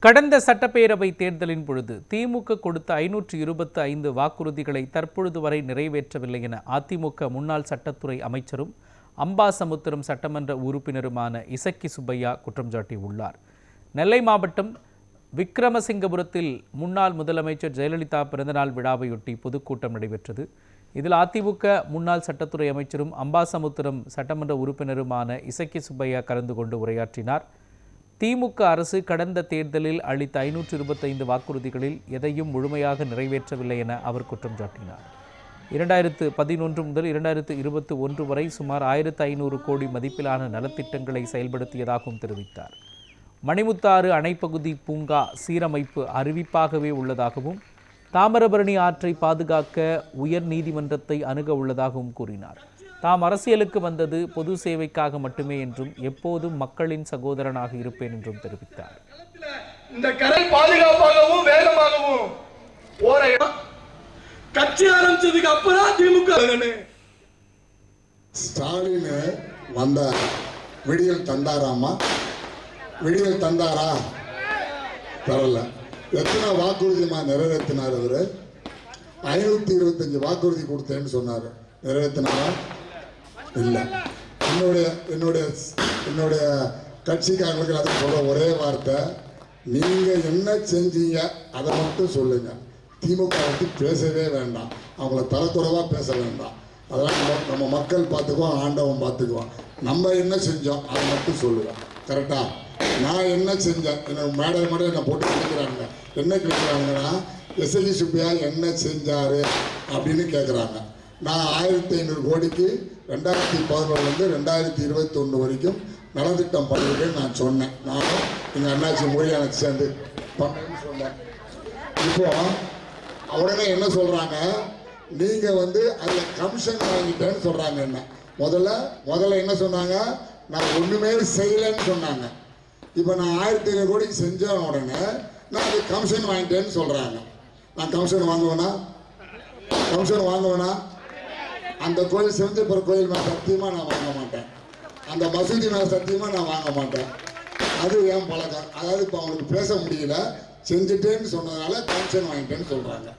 கடந்த சட்டப்பேரவை தேர்தலின் பொழுது திமுக கொடுத்த 525 வாக்குறுதிகளை தற்பொழுது வரை நிறைவேற்றவில்லை என அதிமுக முன்னாள் சட்டத்துறை அமைச்சரும் அம்பாசமுத்திரம் சட்டமன்ற உறுப்பினருமான இசக்கி சுப்பையா குற்றம் சாட்டியுள்ளார். நெல்லை மாவட்டம் விக்கிரமசிங்கபுரத்தில் முன்னாள் முதலமைச்சர் ஜெயலலிதா பிறந்தநாள் விழாவையொட்டி பொதுக்கூட்டம் நடைபெற்றது. இதில் அதிமுக முன்னாள் சட்டத்துறை அமைச்சரும் அம்பாசமுத்திரம் சட்டமன்ற உறுப்பினருமான இசக்கி சுப்பையா கலந்து கொண்டு உரையாற்றினார். திமுக அரசு கடந்த தேர்தலில் அளித்த 525 வாக்குறுதிகளில் எதையும் முழுமையாக நிறைவேற்றவில்லை என அவர் குற்றம் சாட்டினார். 2011 முதல் 2021 வரை சுமார் 1500 கோடி மதிப்பிலான நலத்திட்டங்களை செயல்படுத்தியதாகவும் தெரிவித்தார். மணிமுத்தாறு அணைப்பகுதி பூங்கா சீரமைப்பு அறிவிப்பாகவே உள்ளதாகவும் தாமிரபரணி ஆற்றை பாதுகாக்க உயர் நீதிமன்றத்தை அணுக உள்ளதாகவும் கூறினார். தாம் அரசியலுக்கு வந்தது பொது சேவைக்காக மட்டுமே என்றும் எப்போதும் மக்களின் சகோதரனாக இருப்பேன் என்றும் தெரிவித்தார். இந்த கரை பாதுகாப்பாகவும் வேகமாகவும் கட்சி ஆரம்பிச்சதுக்கு அப்புறம் திமுக ஸ்டாலின் வந்த விடியல் தந்தாராமா, விடியல் தந்தாரா? தரல. எத்தனை வாக்குறுதிமா நிறைவேற்றினார்? அவரு 525 வாக்குறுதி கொடுத்தேன்னு சொன்னாரு. நிறைவேற்றினாரா? இல்லை. என்னுடைய கட்சிக்காரங்களுக்கு அதை சொல்ற ஒரே வார்த்தை, நீங்க என்ன செஞ்சீங்க அதை மட்டும் சொல்லுங்க. திமுக வந்து பேசவே வேண்டாம், அவங்கள தரக்குறைவா பேச வேண்டாம். அதெல்லாம் நம்ம மக்கள் பார்த்துக்குவோம், ஆண்டவன் பார்த்துக்குவோம். நம்ம என்ன செஞ்சோம் அதை மட்டும் சொல்லுவேன். கரெக்டா? நான் என்ன செஞ்சேன், எனக்கு மேடை என்ன போட்டு கேட்குறாங்க. என்ன கேட்குறாங்கன்னா, இசக்கி சுப்பையா என்ன செஞ்சாரு அப்படின்னு கேட்குறாங்க. நான் 1500 கோடிக்கு 2011 2021 வரைக்கும் நலத்திட்டம் பண்ணிருக்கேன்னு நான் சொன்னேன். நானும் எங்கள் அண்ணாச்சி மொழியான சேர்ந்து பண்ணேன்னு சொன்னேன். இப்போ உடனே என்ன சொல்கிறாங்க, நீங்கள் வந்து அதில் கமிஷன் வாங்கிட்டேன்னு சொல்கிறாங்க. என்ன முதல்ல என்ன சொன்னாங்க, நான் ஒன்றுமே செய்யலைன்னு சொன்னாங்க. இப்போ நான் 1500 கோடிக்கு செஞ்ச உடனே நான் அது கமிஷன் வாங்கிட்டேன்னு சொல்கிறாங்க. நான் கமிஷன் வாங்குவேனா? அந்த கோயில் சிவஞ்சப்பர் கோயில் மேலே சத்தியமாக நான் வாங்க மாட்டேன். அந்த மசூதி மேலே சத்தியமாக நான் வாங்க மாட்டேன். அது ஏன் பழக்கம். அதாவது இப்போ அவங்களுக்கு பேச முடியல, செஞ்சுட்டேன்னு சொன்னதுனால கமிஷன் வாங்கிட்டேன்னு சொல்கிறாங்க.